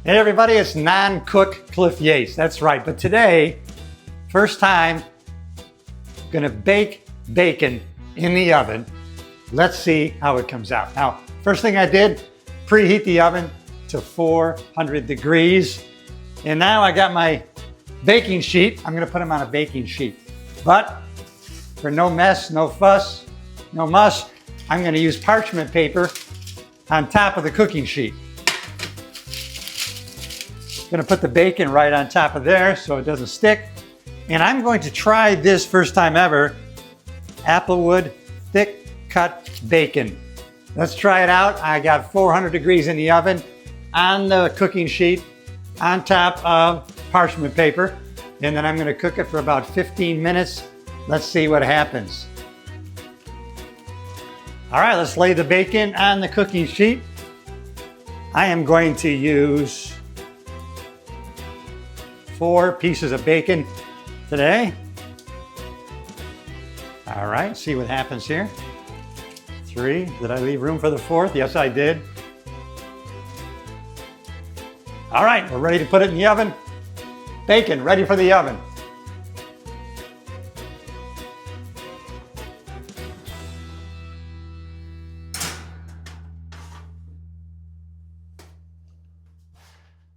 Hey everybody, it's non-cook Cliff Yates. That's right, but today, first time, I'm gonna bake bacon in the oven. Let's see how it comes out. Now, first thing I did, preheat the oven to 400 degrees. And now I got my baking sheet. I'm gonna put them on a baking sheet. But for no mess, no fuss, no muss, I'm gonna use parchment paper on top of the cooking sheet. Gonna put the bacon right on top of there so it doesn't stick. And I'm going to try this first time ever, Applewood thick cut bacon. Let's try it out. I got 400 degrees in the oven on the cooking sheet on top of parchment paper. And then I'm gonna cook it for about 15 minutes. Let's see what happens. All right, let's lay the bacon on the cooking sheet. I am going to use 4 pieces of bacon today. All right, see what happens here. 3, did I leave room for the 4th? Yes, I did. All right, we're ready to put it in the oven. Bacon, ready for the oven.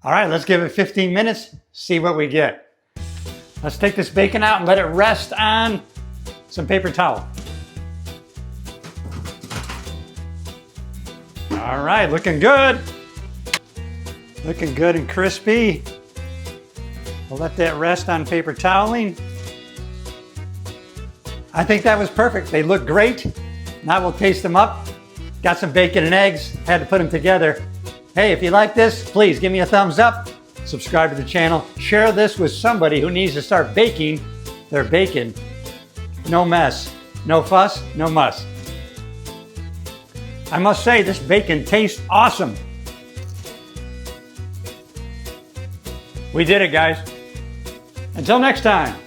All right, let's give it 15 minutes, see what we get. Let's take this bacon out and let it rest on some paper towel. All right, looking good. Looking good and crispy. We'll let that rest on paper toweling. I think that was perfect. They look great. Now we'll taste them up. Got some bacon and eggs, had to put them together. Hey, if you like this, please give me a thumbs up, subscribe to the channel, share this with somebody who needs to start baking their bacon. No mess, no fuss, no muss. I must say, this bacon tastes awesome. We did it, guys. Until next time.